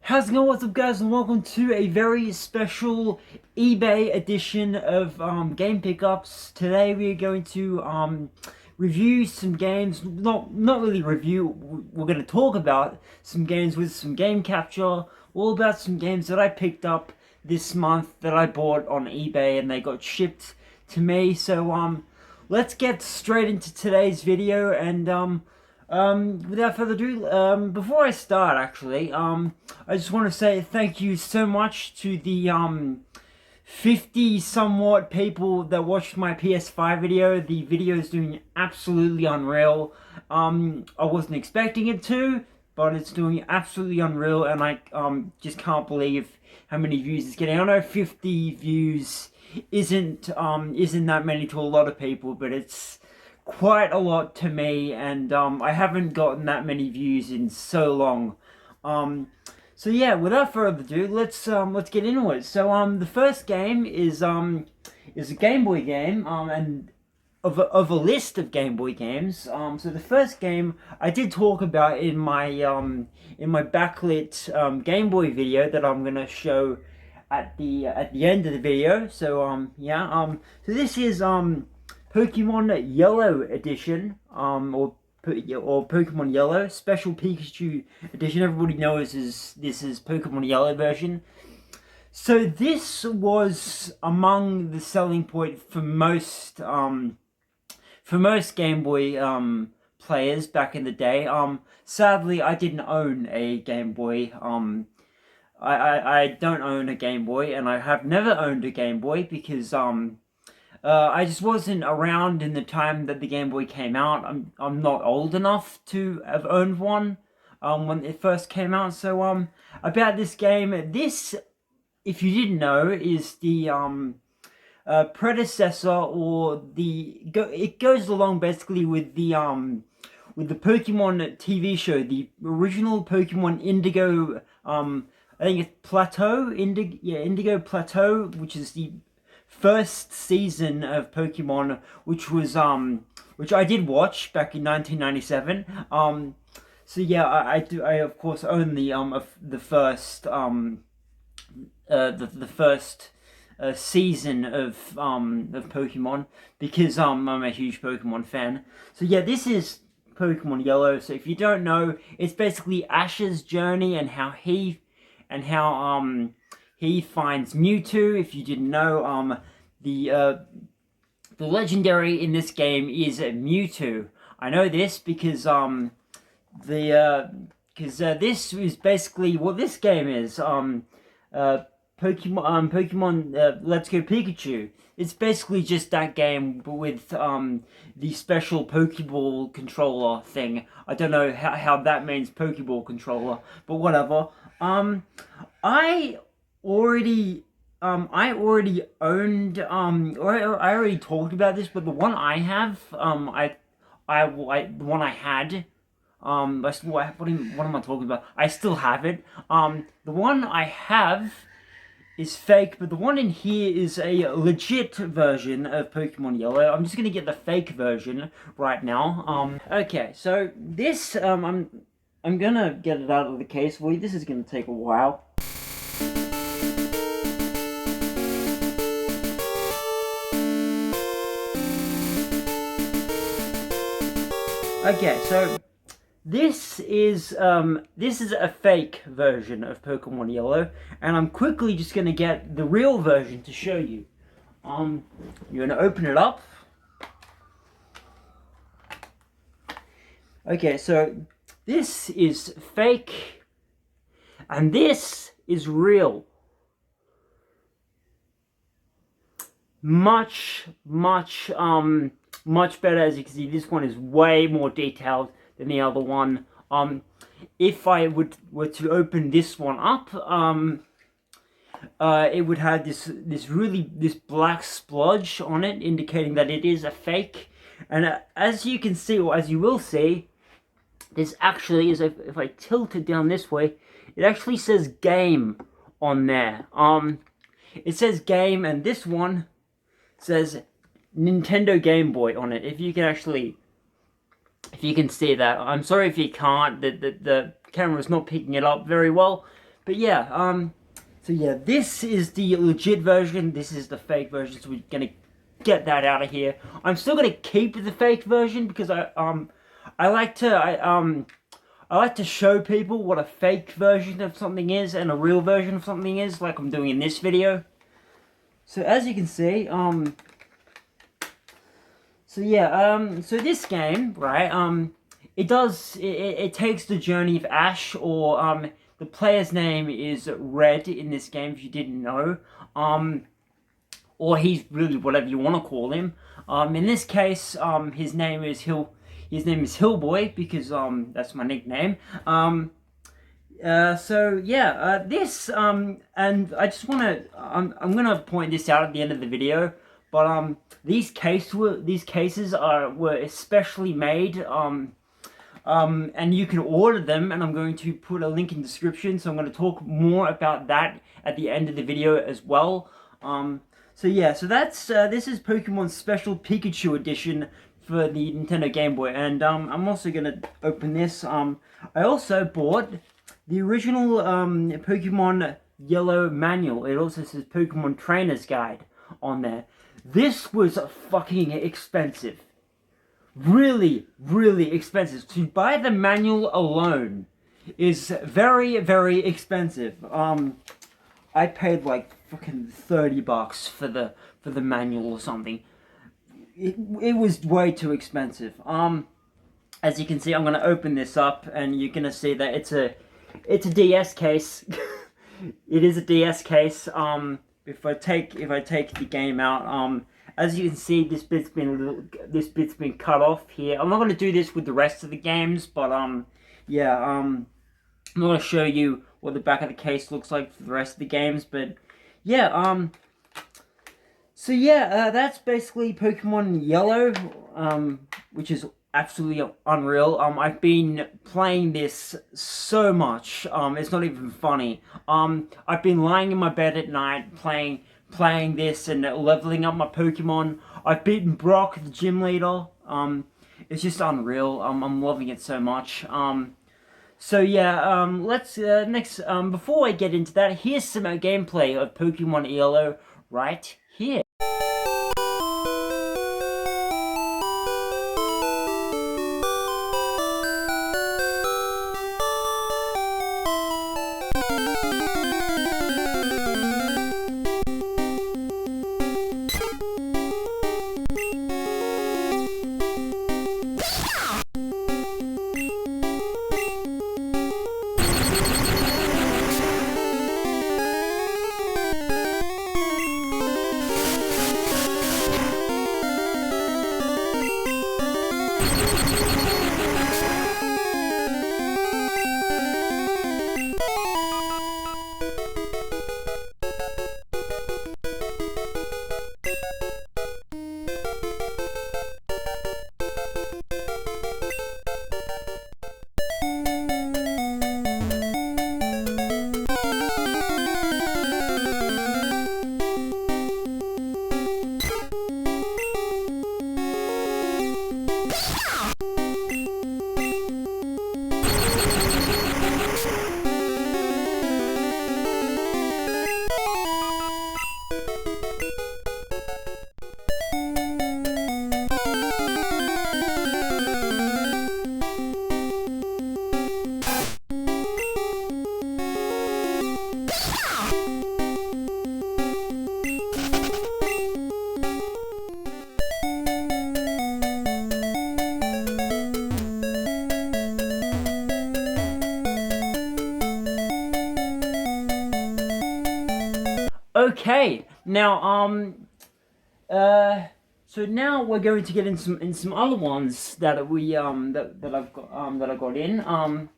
How's it going? What's up, guys, and welcome to a very special eBay edition of game pickups. Today we are going to review some games. Not really review. We're going to talk about some games with some game capture. All about some games that I picked up this month that I bought on eBay and they got shipped to me. So let's get straight into today's video and without further ado, before I start, actually, I just want to say thank you so much to the 50 somewhat people that watched my PS5 video. The video is doing absolutely unreal. I wasn't expecting it to, but it's doing absolutely unreal, and I just can't believe how many views it's getting. I know 50 views isn't that many to a lot of people, but it's quite a lot to me, and I haven't gotten that many views in so long. So yeah, without further ado, let's get into it. So the first game is a Game Boy game, and of a list of Game Boy games. So the first game I did talk about in my backlit Game Boy video that I'm gonna show at the end of the video. So yeah, so this is Pokemon Yellow Edition, or Pokemon Yellow Special Pikachu Edition. Everybody knows this is Pokemon Yellow version. So this was among the selling point for most Game Boy players back in the day. Sadly, I didn't own a Game Boy. I don't own a Game Boy, and I have never owned a Game Boy because I just wasn't around in the time that the Game Boy came out. I'm not old enough to have owned one when it first came out. So about this game, this, if you didn't know, is the predecessor, or it goes along basically with the Pokemon TV show, the original Pokemon Indigo. I think it's Plateau, Indigo Plateau, which is the first season of Pokemon, which I did watch back in 1997. So yeah, I of course own the first season of Pokemon, because I'm a huge Pokemon fan. So yeah, this is Pokemon Yellow. So if you don't know, it's basically Ash's journey and how he finds Mewtwo. If you didn't know, the legendary in this game is Mewtwo. I know this because this is basically what this game is. Pokemon Let's Go Pikachu. It's basically just that game, but with the special Pokeball controller thing. I don't know how that means Pokeball controller, but whatever. I already owned, or I already talked about this, but the one I have, the one I had, what am I talking about? I still have it. The one I have is fake, but the one in here is a legit version of Pokemon Yellow. I'm just gonna get the fake version right now. Okay, so this, I'm gonna get it out of the case for you. This is gonna take a while. Okay, so this is a fake version of Pokemon Yellow, and I'm quickly just gonna get the real version to show you. You're gonna open it up. Okay, so this is fake, and this is real. Much better. As you can see, this one is way more detailed than the other one. If I were to open this one up, it would have this black splodge on it, indicating that it is a fake. And as you can see, or as you will see, this actually is, if I tilt it down this way, it actually says game on there. It says game, and this one says Nintendo Game Boy on it. If you can see that. I'm sorry if you can't. The camera's not picking it up very well, But yeah, so yeah, this is the legit version. This is the fake version. So we're gonna get that out of here. I'm still gonna keep the fake version because I like to show people what a fake version of something is and a real version of something is, like I'm doing in this video. So as you can see, so yeah, so this game, right, it takes the journey of Ash, or the player's name is Red in this game, if you didn't know, or he's really whatever you want to call him. In this case, his name is Hillboy, because that's my nickname. So yeah, and I just want to, I'm gonna point this out at the end of the video, but these cases were especially made, and you can order them, and I'm going to put a link in the description, so I'm going to talk more about that at the end of the video as well. So yeah, so that's this is Pokemon Special Pikachu Edition for the Nintendo Game Boy, and I'm also gonna open this. I also bought the original Pokemon Yellow manual. It also says Pokemon Trainer's Guide on there. This was fucking expensive. Really, really expensive. To buy the manual alone is very, very expensive. I paid like fucking $30 for the manual or something. It was way too expensive. As you can see, I'm gonna open this up, and you're gonna see that it's a DS case. It is a DS case. If I take the game out, as you can see, this bit's been cut off here. I'm not gonna do this with the rest of the games, but yeah, I'm not gonna show you what the back of the case looks like for the rest of the games, but yeah, so yeah, that's basically Pokemon Yellow, which is absolutely unreal. I've been playing this so much, it's not even funny. I've been lying in my bed at night playing this and leveling up my Pokemon. I've beaten Brock, the gym leader. It's just unreal. I'm loving it so much. So yeah, let's next. Before I get into that, here's some gameplay of Pokemon Yellow right here. Okay, now so now we're going to get in some other ones that we that I got in.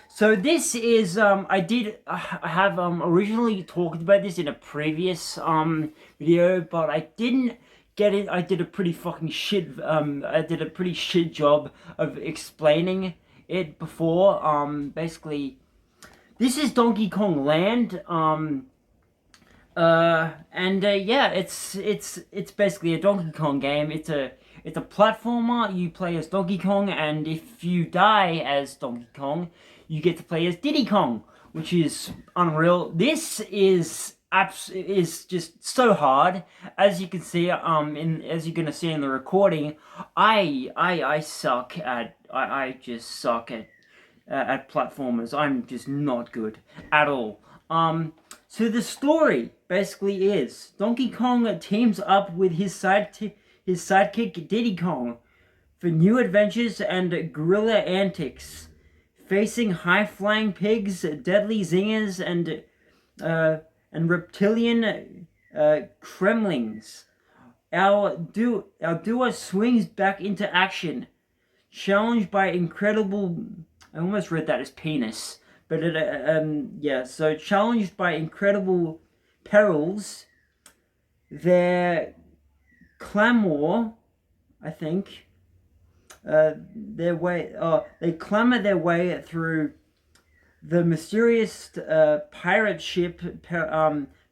So this is I have originally talked about this in a previous video, but I didn't get it. I did a pretty fucking shit job of explaining it before. Basically, this is Donkey Kong Land. Yeah, it's basically a Donkey Kong game. It's a platformer. You play as Donkey Kong, and if you die as Donkey Kong, you get to play as Diddy Kong, which is unreal. This is just so hard, as you can see. As you're gonna see in the recording, I suck at I just suck at platformers. I'm just not good at all. So the story basically is Donkey Kong teams up with his sidekick Diddy Kong for new adventures and guerrilla antics, facing high-flying pigs, deadly zingers, and reptilian kremlings. Our duo swings back into action, challenged by incredible. I almost read that as penis, but yeah. So challenged by incredible perils, their clamor, I think, they clamor their way through the mysterious pirate ship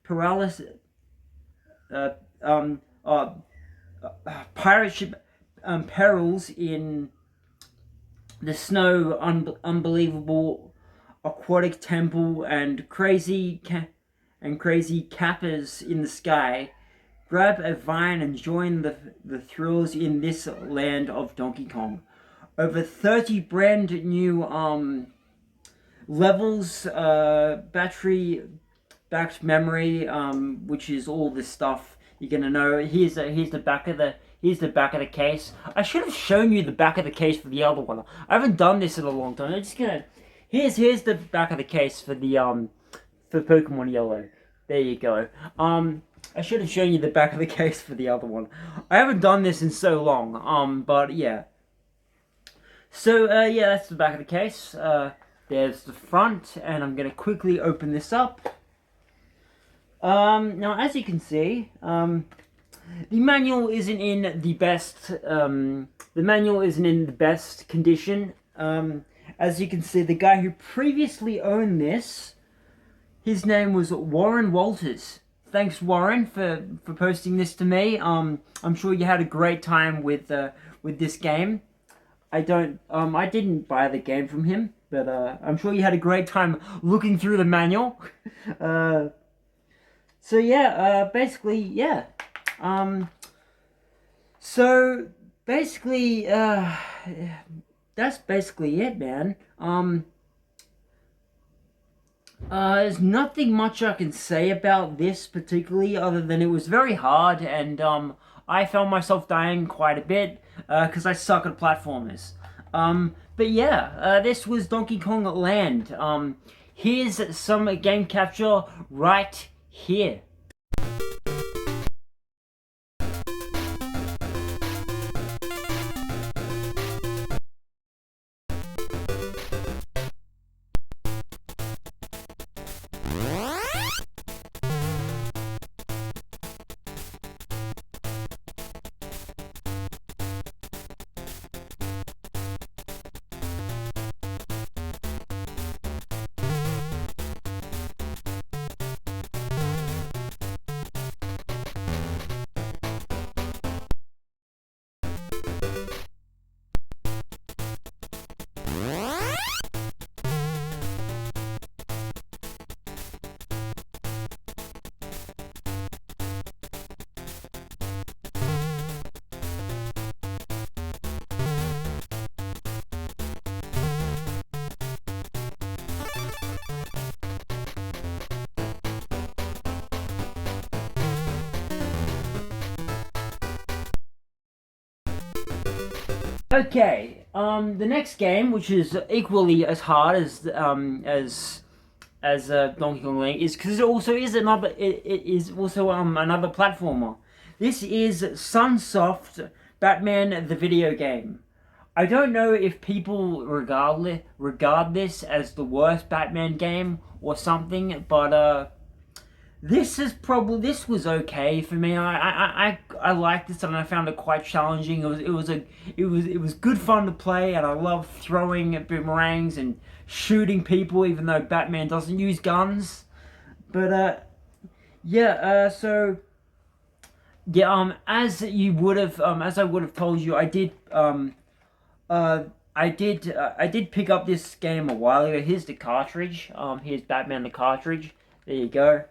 paralysis. Pirate ship perils in the snow, unbelievable aquatic temple, and crazy kappas in the sky. Grab a vine and join the thrills in this land of Donkey Kong. Over 30 brand new levels, battery backed memory, which is all the stuff you're gonna know. Here's the back of the case. I should have shown you the back of the case for the other one. I haven't done this in a long time. I'm just gonna. Here's the back of the case for the for Pokemon Yellow. There you go. I should have shown you the back of the case for the other one. I haven't done this in so long. But yeah. So yeah, that's the back of the case. There's the front, and I'm gonna quickly open this up. Now, as you can see, the manual isn't in the best. The manual isn't in the best condition. As you can see, the guy who previously owned this, his name was Warren Walters. Thanks, Warren, for posting this to me. I'm sure you had a great time with this game. I didn't buy the game from him, but I'm sure you had a great time looking through the manual. So yeah, basically, yeah. So basically, that's basically it, man. There's nothing much I can say about this particularly, other than it was very hard, and I found myself dying quite a bit because I suck at platformers. But yeah, this was Donkey Kong Land. Here's some game capture right here. Okay, the next game, which is equally as hard as Donkey Kong Land, is because it also is another. It is also another platformer. This is Sunsofts Batman the video game. I don't know if people regard this as the worst Batman game or something, but this was okay for me. I liked this, and I found it quite challenging. It was good fun to play, and I love throwing boomerangs and shooting people, even though Batman doesn't use guns. But yeah, so yeah, as I would have told you, I did I did pick up this game a while ago. Here's the cartridge. Here's Batman the cartridge. There you go.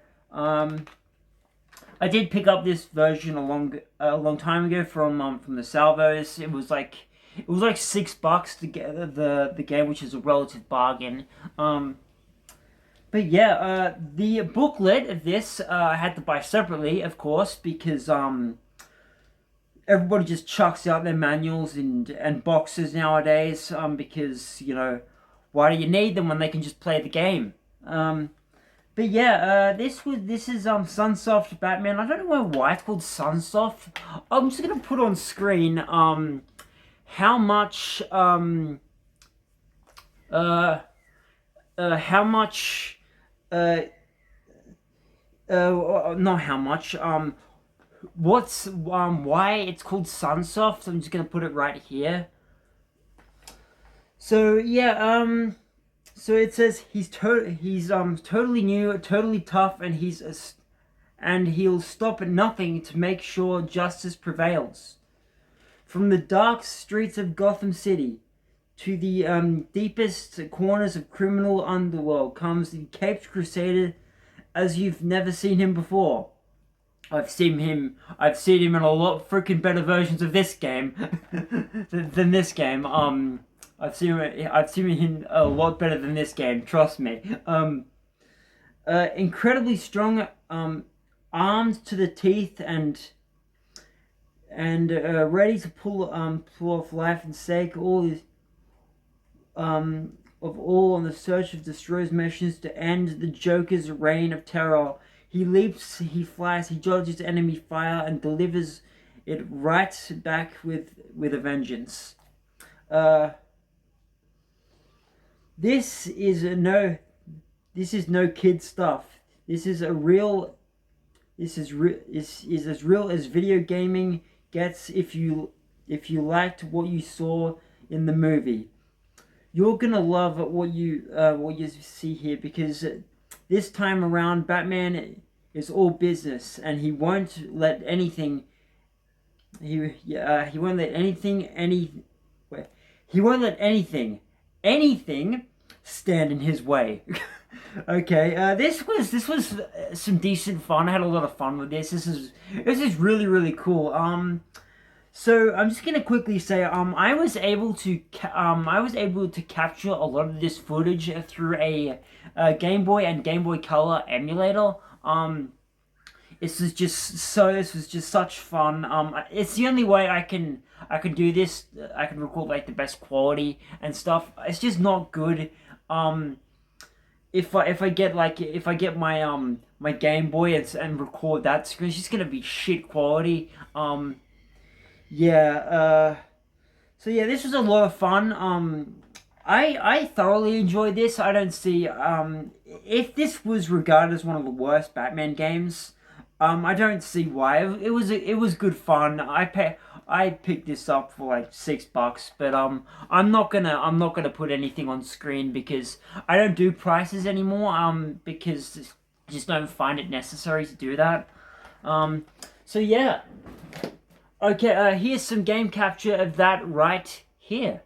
I did pick up this version a long time ago from the Salvos. It was like $6 to get the game, which is a relative bargain. But yeah, the booklet of this I had to buy separately, of course, because everybody just chucks out their manuals and boxes nowadays, because, you know, why do you need them when they can just play the game? But yeah, this is Sunsoft Batman. I don't know why it's called Sunsoft. I'm just gonna put on screen how much how much not how much what's why it's called Sunsoft. I'm just gonna put it right here. So yeah, so it says he's totally new, totally tough, and he'll stop at nothing to make sure justice prevails. From the dark streets of Gotham City to the deepest corners of criminal underworld comes the caped crusader as you've never seen him before. I've seen him in a lot freaking better versions of this game than this game. I've seen him a lot better than this game. Trust me. Incredibly strong, armed to the teeth, and ready to pull off life and sake. Of all on the search of destroys missions to end the Joker's reign of terror. He leaps, he flies, he dodges enemy fire and delivers it right back with a vengeance. This is no kid stuff. This is as real as video gaming gets. If you liked what you saw in the movie, you're gonna love what you see here, because this time around Batman is all business, and he won't let anything stand in his way. Okay, this was some decent fun. I had a lot of fun with this. This is really cool. So I'm just gonna quickly say, I was able to capture a lot of this footage through a Game Boy and Game Boy Color emulator. This was just such fun. It's the only way I can do this. I can record like the best quality and stuff. It's just not good. If I get my my Game Boy and record that screen, it's just gonna be shit quality. Yeah, so yeah, this was a lot of fun. I thoroughly enjoyed this. I don't see, if this was regarded as one of the worst Batman games, I don't see why. It was good fun. I picked this up for like $6, but I'm not gonna put anything on screen because I don't do prices anymore. Because I just don't find it necessary to do that. So yeah. Okay, here's some game capture of that right here.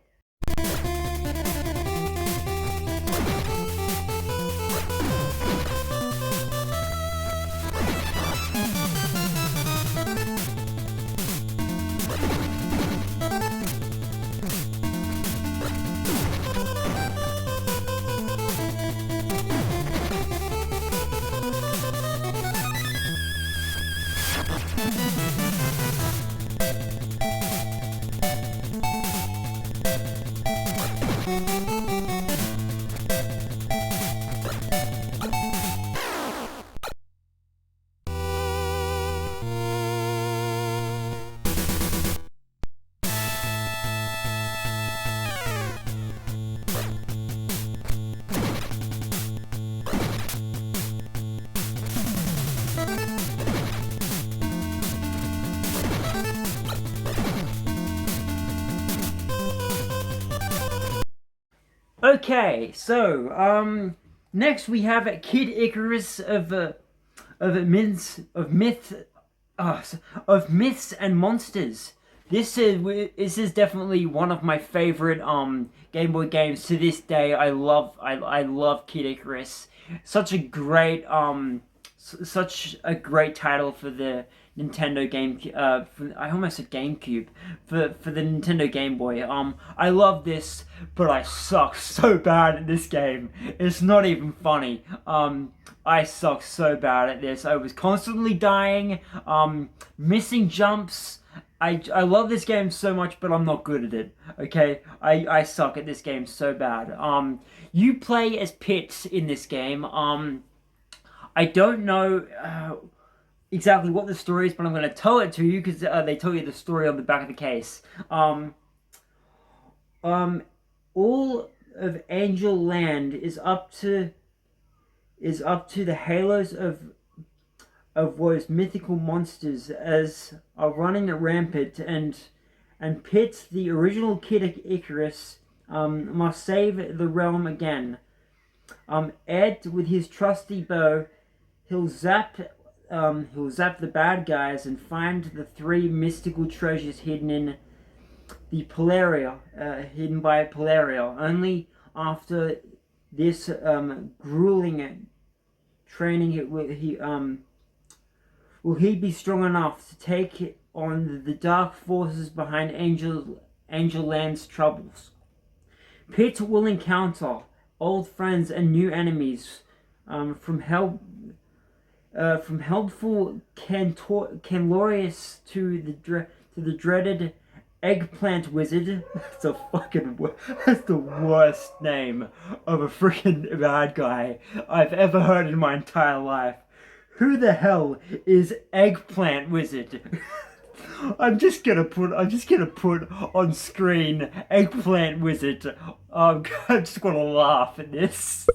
Okay, so next we have Kid Icarus of myths and monsters. this is definitely one of my favorite Game Boy games to this day. I love Kid Icarus. Such a great such a great title for the Nintendo game. I almost said GameCube, for the Nintendo Game Boy. I love this, but I suck so bad at this game. It's not even funny. I suck so bad at this. I was constantly dying, missing jumps. I love this game so much, but I'm not good at it. Okay, I suck at this game so bad. You play as Pits in this game. I don't know exactly what the story is, but I'm going to tell it to you because they tell you the story on the back of the case. All of Angel Land is up to the halos of those mythical monsters as are running rampant, and Pit, the original Kid Icarus, must save the realm again. Ed, with his trusty bow, he'll zap the bad guys and find the three mystical treasures hidden by Polaria. Only after this grueling training will he be strong enough to take on the dark forces behind Angel Land's troubles. Pit will encounter old friends and new enemies, from helpful Canlorius to the dreaded Eggplant Wizard. That's the worst name of a freaking bad guy I've ever heard in my entire life. Who the hell is Eggplant Wizard? I'm just gonna put on screen Eggplant Wizard. I'm just gonna laugh at this.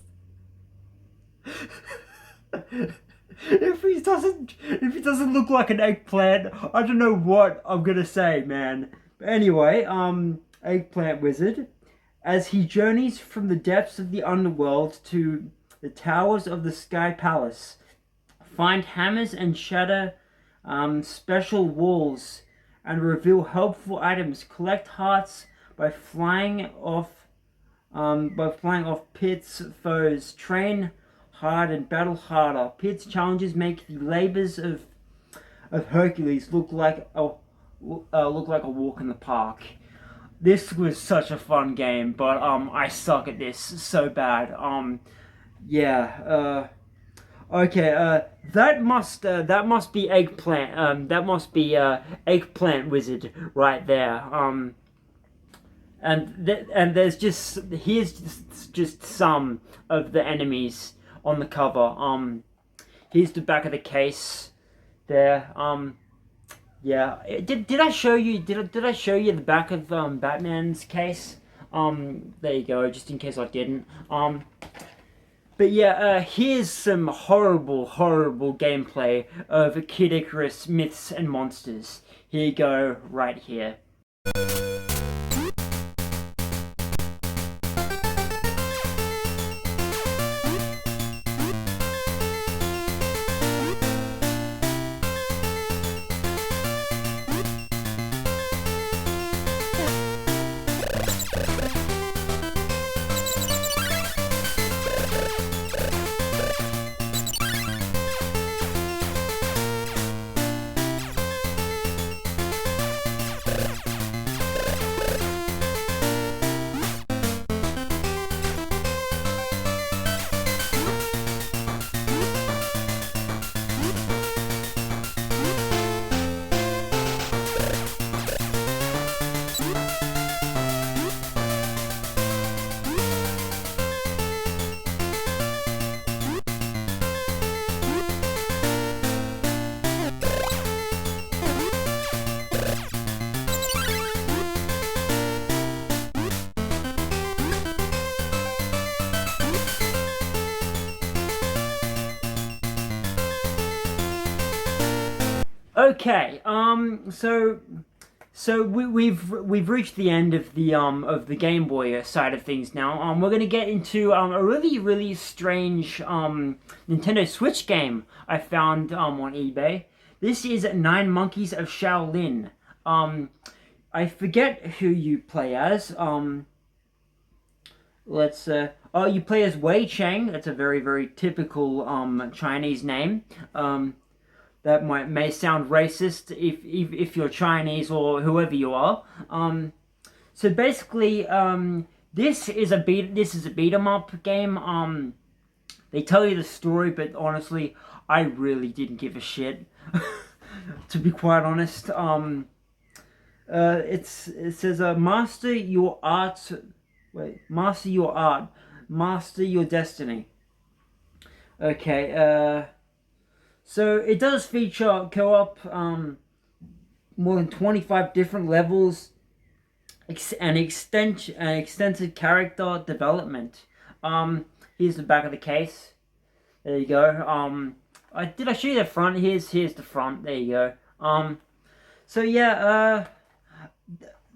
If he doesn't look like an eggplant, I don't know what I'm gonna say, man. But anyway, Eggplant Wizard, as he journeys from the depths of the underworld to the towers of the Sky Palace, find hammers and shatter special walls, and reveal helpful items. Collect hearts by flying off Pit's foes. Train hard and battle harder. Pit's challenges make the labors of Hercules look like a walk in the park. This was such a fun game, but I suck at this so bad. Okay, that must be Eggplant. That must be Eggplant Wizard right there. And here's just some of the enemies on the cover. Here's the back of the case there. Yeah. Did I show you the back of Batman's case? There you go, just in case I didn't. But yeah, here's some horrible gameplay of Kid Icarus Myths and Monsters. Here you go, right here. Okay, so we've reached the end of the Game Boy side of things now. We're gonna get into a really strange Nintendo Switch game I found on eBay. This is 9 Monkeys of Shaolin. I forget who you play as. Oh, you play as Wei Chang. That's a very, very typical Chinese name. That may sound racist if you're Chinese or whoever you are. So basically, this is a beat 'em up game. They tell you the story, but honestly, I really didn't give a shit. To be quite honest, it says master your art. Wait, master your art, master your destiny. Okay, so it does feature co-op, more than 25 different levels, and extensive character development. Here's the back of the case. There you go. Did I show you the front? Here's the front. There you go. So yeah,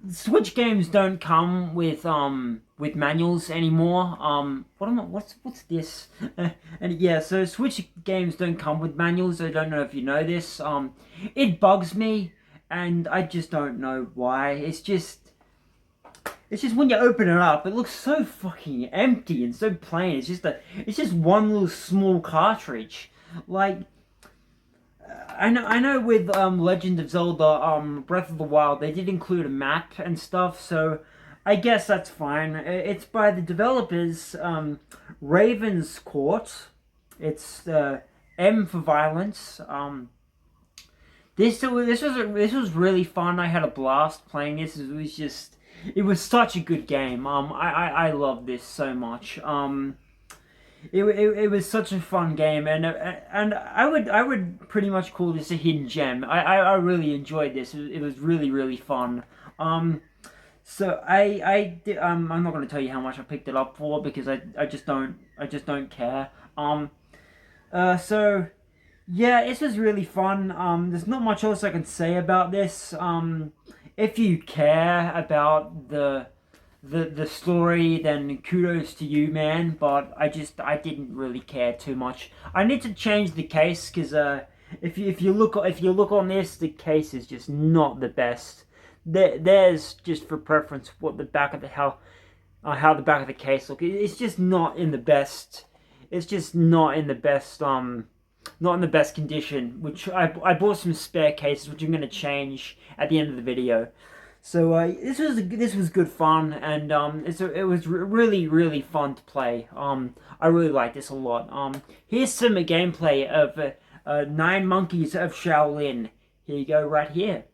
Switch games don't come with manuals anymore. What's this? And yeah, so Switch games don't come with manuals. I don't know if you know this. It bugs me, and I just don't know why. It's just when you open it up, it looks so fucking empty and so plain. It's just one little small cartridge. Like, I know with Legend of Zelda, Breath of the Wild, they did include a map and stuff, so I guess that's fine. It's by the developers, Raven's Court. It's M for Violence. This was really fun. I had a blast playing this. It was such a good game. I love this so much. It was such a fun game, and I would pretty much call this a hidden gem. I really enjoyed this. It was really, really fun. So I'm not going to tell you how much I picked it up for, because I just don't care. So yeah, this was really fun. There's not much else I can say about this. If you care about the story, then kudos to you, man. But I didn't really care too much. I need to change the case, because if you look on this, the case is just not the best. There's just for preference what the back of how the back of the case looks. It's just not in the best. It's just not in the best not in the best condition. Which I bought some spare cases, which I'm gonna change at the end of the video. So this was good fun, and it was really, really fun to play. I really like this a lot. Here's some gameplay of 9 Monkeys of Shaolin. Here you go, right here.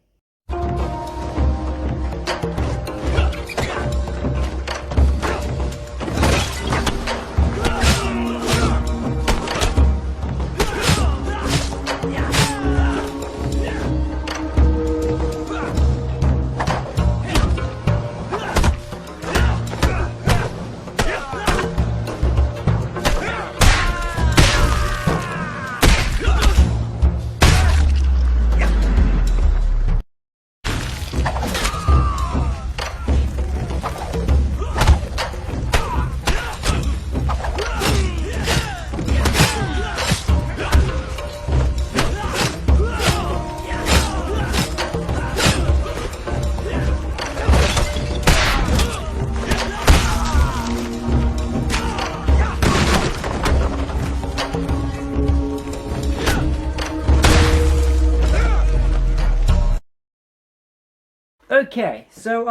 Okay, so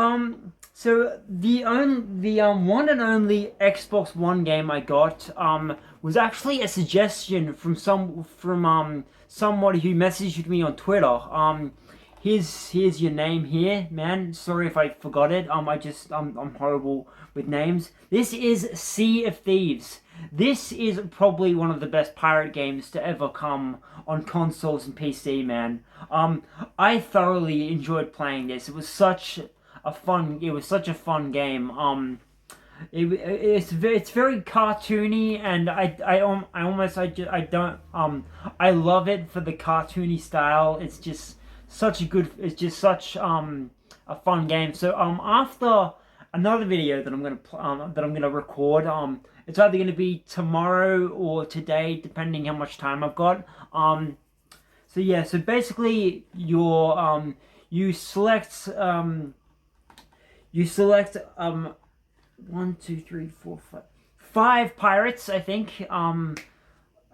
the one and only Xbox One game I got was actually a suggestion from somebody who messaged me on Twitter. Here's your name here, man. Sorry if I forgot it. I'm horrible with names. This is Sea of Thieves. This is probably one of the best pirate games to ever come on consoles and PC, man. I thoroughly enjoyed playing this. It was such a fun game. It's very cartoony, and I love it for the cartoony style. It's just such a fun game. So after another video that I'm gonna record, it's either gonna be tomorrow or today, depending how much time I've got. So yeah, so basically you select you select 1, 2, 3, 4, 5, 5 pirates, I think.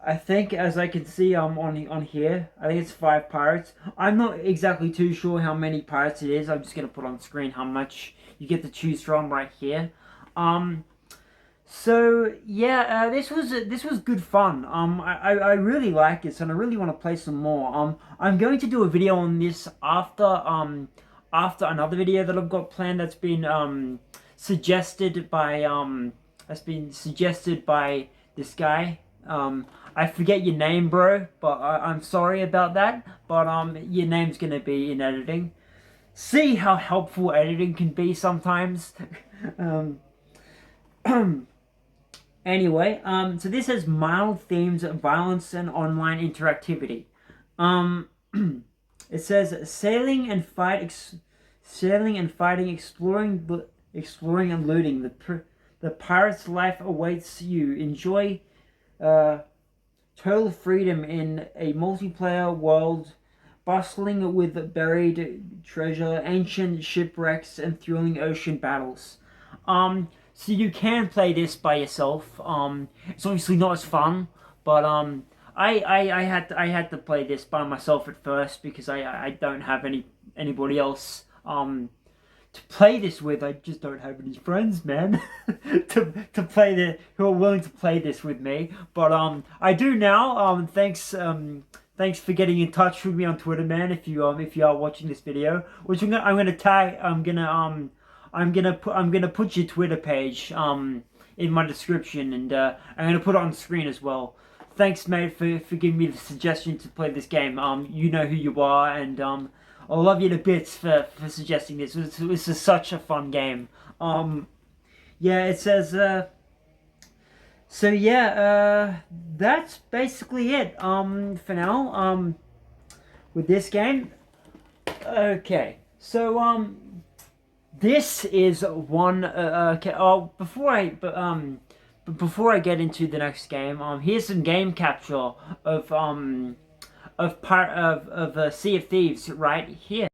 I think, as I can see on here, I think it's 5 pirates. I'm not exactly too sure how many pirates it is. I'm just gonna put on screen how much you get to choose from right here. So yeah, this was good fun. I really like this, and I really want to play some more. I'm going to do a video on this after another video that I've got planned that's been suggested by this guy. I forget your name, bro, but I'm sorry about that. But your name's gonna be in editing. See how helpful editing can be sometimes. Anyway, so this has mild themes of violence and online interactivity. It says sailing and fighting, exploring and looting. The pirate's life awaits you. Enjoy total freedom in a multiplayer world bustling with buried treasure, ancient shipwrecks, and thrilling ocean battles. So you can play this by yourself. It's obviously not as fun, but I had to play this by myself at first because I don't have anybody else to play this with. I just don't have any friends, man, to play who are willing to play this with me. But I do now. Thanks for getting in touch with me on Twitter, man. If you are watching this video, which I'm gonna put your Twitter page in my description, and I'm gonna put it on screen as well. Thanks, mate, for giving me the suggestion to play this game. You know who you are, and I love you to bits for suggesting this. This is such a fun game. Yeah, it says. So yeah, that's basically it. For now. With this game. Okay, so this is one. Okay. Oh, before I get into the next game, here's some game capture of Sea of Thieves right here.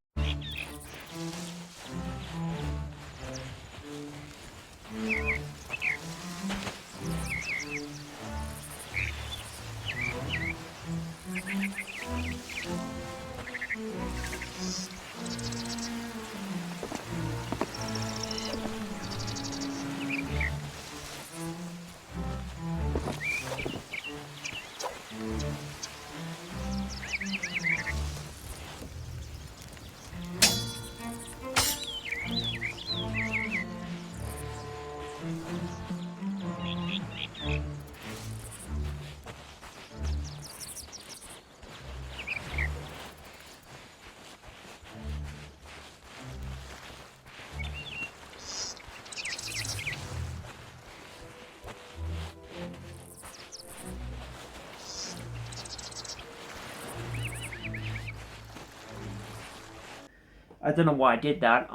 I don't know why I did that.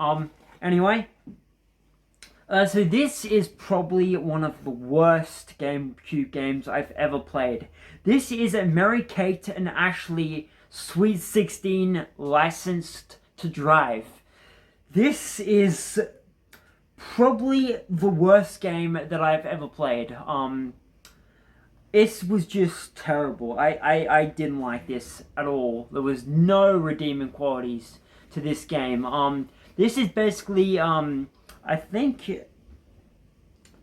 Anyway. So this is probably one of the worst GameCube games I've ever played. This is a Mary Kate and Ashley Sweet 16 licensed to drive. This is probably the worst game that I've ever played. It was just terrible. I didn't like this at all. There was no redeeming qualities to this game. This is basically, I think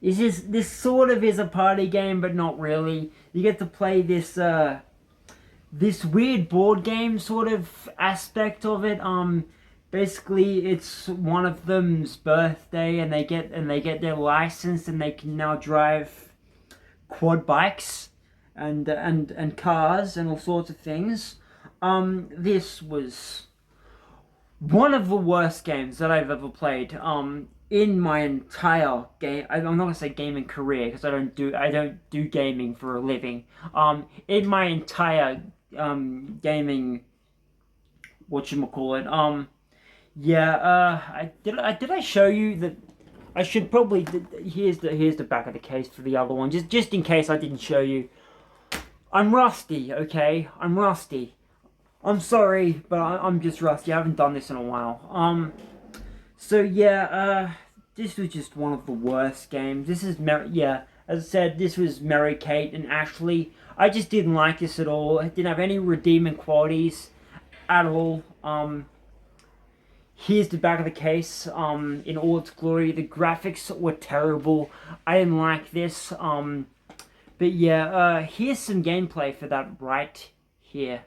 this sort of is a party game, but not really. You get to play this this weird board game sort of aspect of it. Basically, it's one of them's birthday, and they get their license, and they can now drive quad bikes and cars and all sorts of things. This was one of the worst games that I've ever played. In my entire game, I'm not gonna say gaming career because I don't do gaming for a living. In my entire gaming, whatchamacallit, yeah, did I show you that? I should probably. Here's the back of the case for the other one, just in case I didn't show you. I'm rusty, okay? I'm rusty. I'm sorry, but I'm just rusty. I haven't done this in a while. So yeah, this was just one of the worst games. This is yeah, as I said, this was Mary Kate and Ashley. I just didn't like this at all. It didn't have any redeeming qualities at all. Here's the back of the case. In all its glory, the graphics were terrible. I didn't like this. But yeah, here's some gameplay for that right here.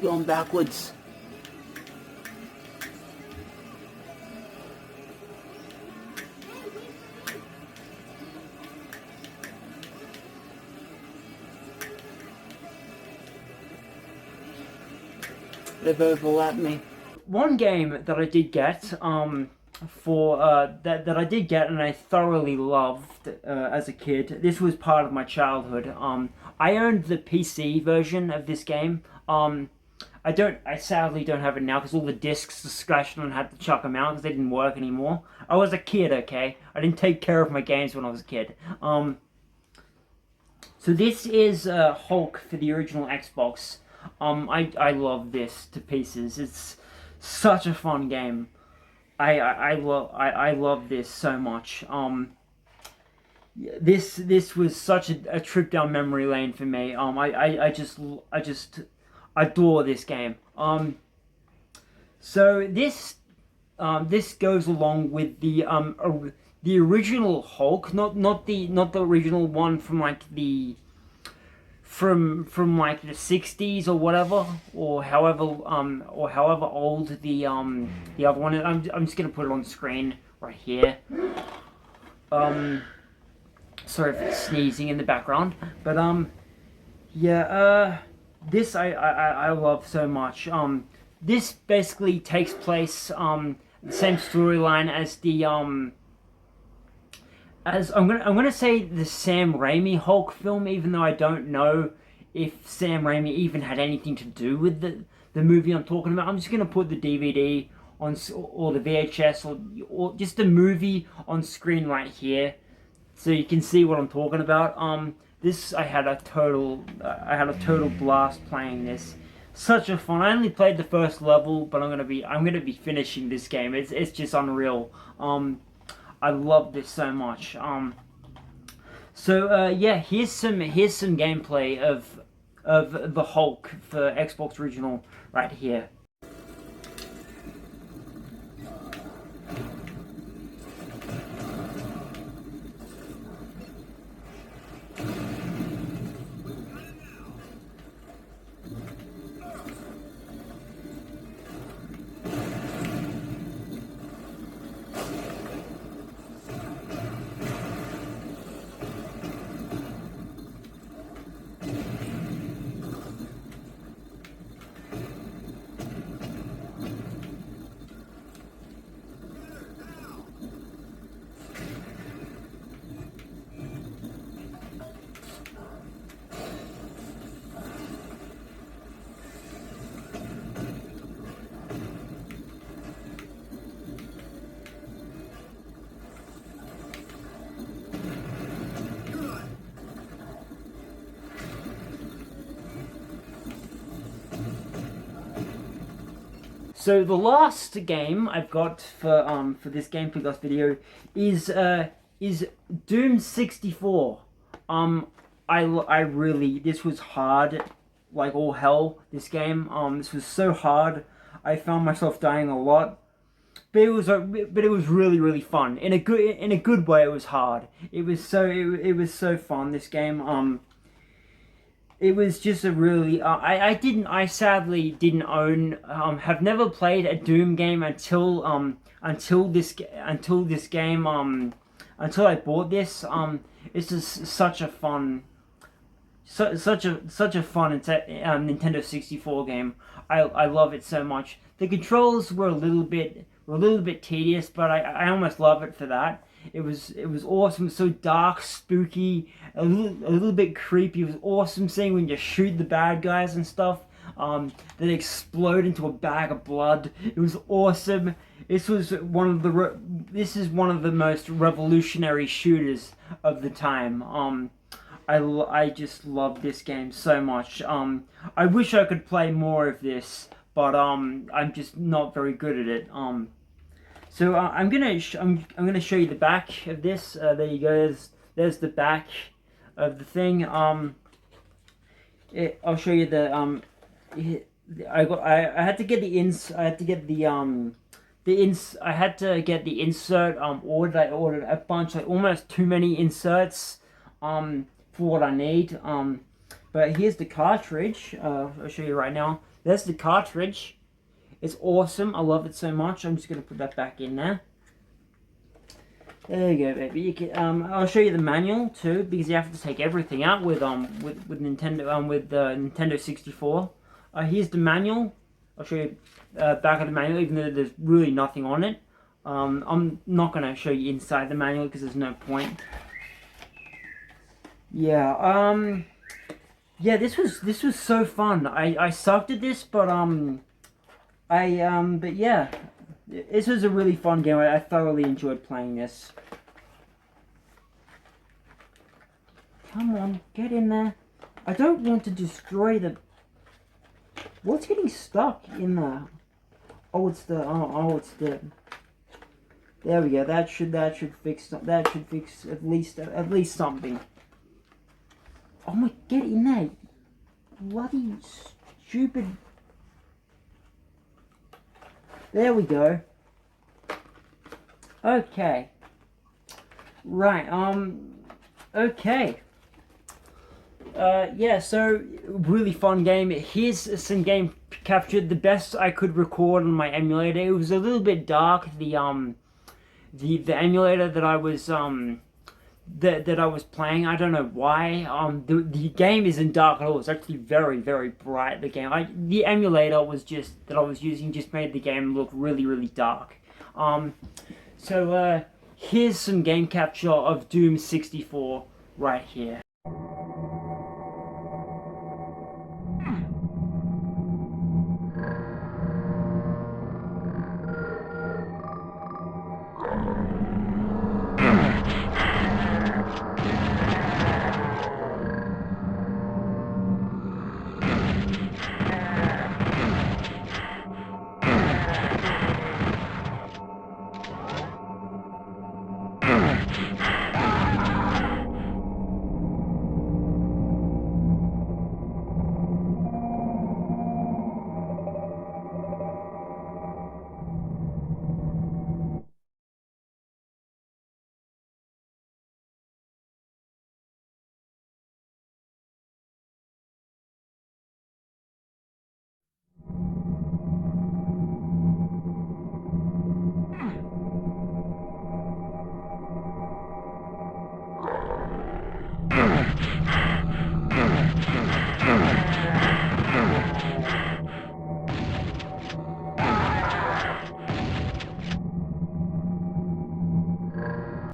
Going backwards. They've overlapped me. One game that I did get, that I did get and I thoroughly loved as a kid. This was part of my childhood. I owned the PC version of this game. I sadly don't have it now because all the discs are scratched and I had to chuck them out because they didn't work anymore. I was a kid, okay? I didn't take care of my games when I was a kid. So this is Hulk for the original Xbox. I love this to pieces. It's such a fun game. I love this so much. This was such a trip down memory lane for me. I just adore this game. So this goes along with the original Hulk, not the original one from like the from like the 60s or whatever, or however old the other one is. I'm just gonna put it on the screen right here. Sorry for sneezing in the background, but yeah, this I love so much. This basically takes place the same storyline as the as I'm gonna say the Sam Raimi Hulk film, even though I don't know if Sam Raimi even had anything to do with the movie I'm talking about. I'm just gonna put the DVD on, or the VHS, or just the movie on screen right here, so you can see what I'm talking about. This I had a total blast playing this. Such a fun. I only played the first level, but I'm gonna be finishing this game. It's just unreal. I love this so much. So yeah, here's some gameplay of the Hulk for Xbox Original right here. So the last game I've got for this Game Pickus video is Doom 64. I really, this was hard, like all hell. This game, this was so hard. I found myself dying a lot, but it was really fun. In a good way. It was hard. It was so fun. This game. it was just a really I sadly didn't own have never played a Doom game until this game until I bought this. It's just such a fun such a fun Nintendo 64 game. I love it so much. The controls were a little bit tedious, but I almost love it for that. It was awesome. So dark, spooky, a little bit creepy. It was awesome seeing when you shoot the bad guys and stuff. That explode into a bag of blood. It was awesome. This is one of the most revolutionary shooters of the time. I just love this game so much. I wish I could play more of this, but I'm just not very good at it. So I'm gonna show you the back of this. There you go. There's the back of the thing. I'll show you the I had to get the I had to get the insert ordered. I ordered a bunch, like almost too many inserts for what I need. But here's the cartridge. I'll show you right now. There's the cartridge. It's awesome. I love it so much. I'm just gonna put that back in there. There you go, baby. You can, I'll show you the manual too, because you have to take everything out with Nintendo with the Nintendo 64. Here's the manual. I'll show you back of the manual, even though there's really nothing on it. I'm not gonna show you inside the manual because there's no point. Yeah. Yeah. This was so fun. I sucked at this, but but yeah, this was a really fun game. I thoroughly enjoyed playing this. Come on, get in there. I don't want to destroy the... What's getting stuck in there? Oh, it's the... Oh, it's the... There we go. That should fix... That should fix at least something. Oh my... Get in there. Bloody stupid... There we go. Okay. Right, okay. Yeah, so, really fun game. Here's some game captured, the best I could record on my emulator. It was a little bit dark, the emulator that I was, that I was playing. I don't know why. The game isn't dark at all. It's actually very, very bright. The game, the emulator that I was using just made the game look really, really dark. So here's some game capture of Doom 64 right here.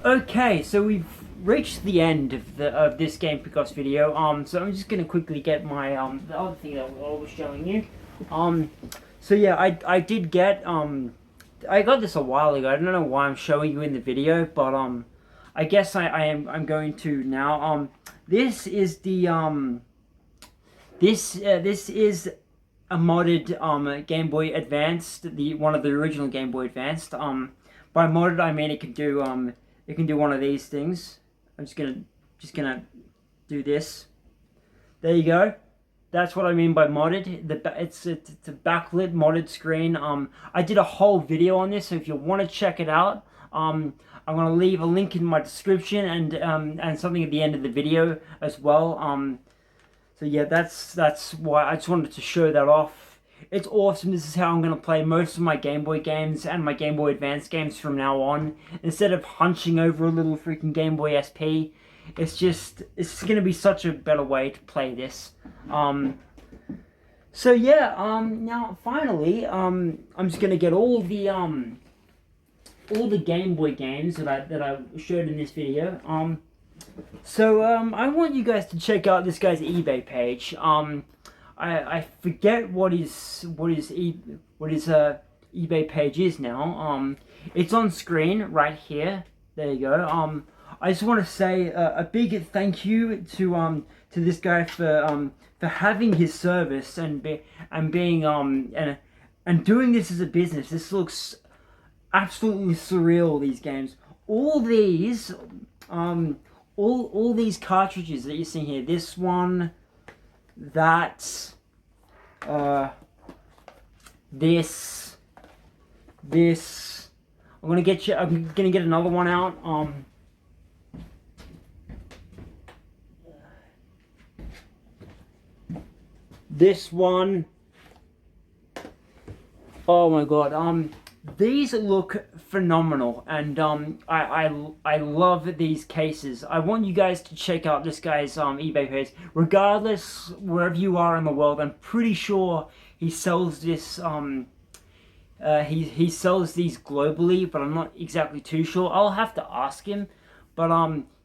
Okay, so we've reached the end of this game pickups video. So I'm just gonna quickly get my the other thing that I was showing you. So yeah, I did get I got this a while ago. I don't know why I'm showing you in the video, but I guess I'm going to now. This is the this is a modded Game Boy Advanced, one of the original Game Boy Advanced. By modded I mean it can do one of these things. I'm just gonna do this. There you go. That's what I mean by modded. It's a backlit modded screen. I did a whole video on this, so if you want to check it out, I'm gonna leave a link in my description and something at the end of the video as well. So yeah, that's why I just wanted to show that off. It's awesome. This is how I'm going to play most of my Game Boy games and my Game Boy Advance games from now on. Instead of hunching over a little freaking Game Boy SP, it's going to be such a better way to play this. So yeah, now finally, I'm just going to get all the Game Boy games that I showed in this video. I want you guys to check out this guy's eBay page. I forget what his eBay page is now. It's on screen right here. There you go. I just want to say a big thank you to this guy for having his service and being and doing this as a business. This looks absolutely surreal. These games, all these all these cartridges that you see here. This one, that, this. I'm gonna get another one out. This one. Oh my god. These look phenomenal, and I love these cases. I want you guys to check out this guy's eBay page. Regardless wherever you are in the world, I'm pretty sure he sells this. He sells these globally, but I'm not exactly too sure. I'll have to ask him. But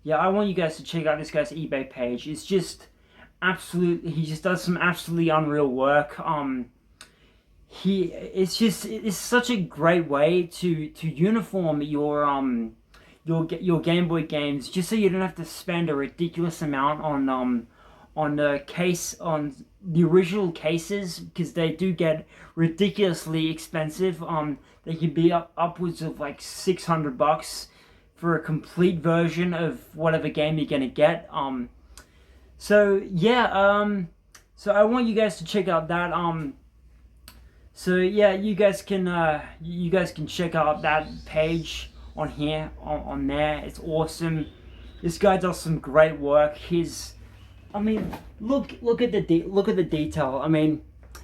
yeah, I want you guys to check out this guy's eBay page. It's just he just does some absolutely unreal work. It's such a great way to uniform your Game Boy games, just so you don't have to spend a ridiculous amount on the original cases, because they do get ridiculously expensive. They can be upwards of like $600 for a complete version of whatever game you're gonna get. So yeah, so I want you guys to check out that. So yeah, you guys can check out that page on here, on there. It's awesome. This guy does some great work. I mean, look at the detail. I mean,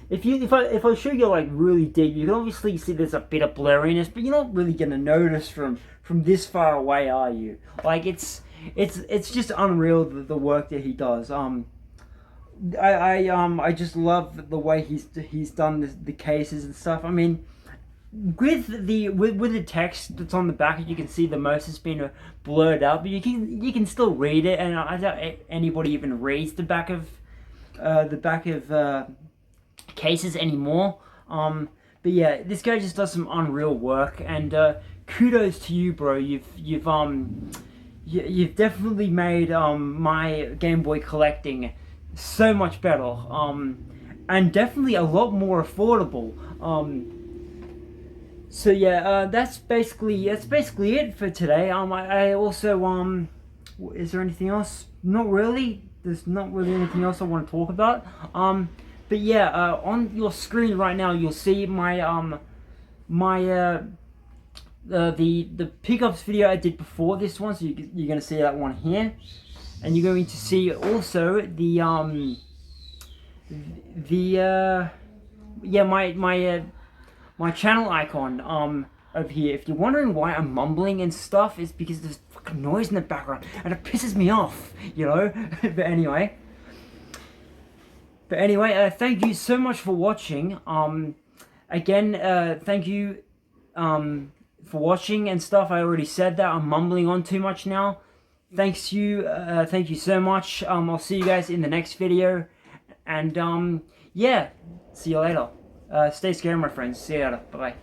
if I show you like really deep, you can obviously see there's a bit of blurriness, but you're not really gonna notice from this far away, are you? Like it's just unreal, the work that he does. I just love the way he's done the cases and stuff. I mean, with the text that's on the back, you can see the most has been blurred out, but you can still read it, and I doubt anybody even reads the back of cases anymore. But yeah, this guy just does some unreal work, and kudos to you, bro. You've definitely made my Game Boy collecting so much better, and definitely a lot more affordable. So yeah, that's basically it for today. I also is there anything else? Not really. There's not really anything else I want to talk about. But yeah, on your screen right now you'll see my the pickups video I did before this one. So you're gonna see that one here. And you're going to see also my channel icon over here. If you're wondering why I'm mumbling and stuff, it's because there's fucking noise in the background and it pisses me off, you know. But anyway, thank you so much for watching. Again, thank you for watching and stuff. I already said that. I'm mumbling on too much now. Thank you so much. I'll see you guys in the next video, and yeah, see you later. Stay scary, my friends. See you later. Bye bye.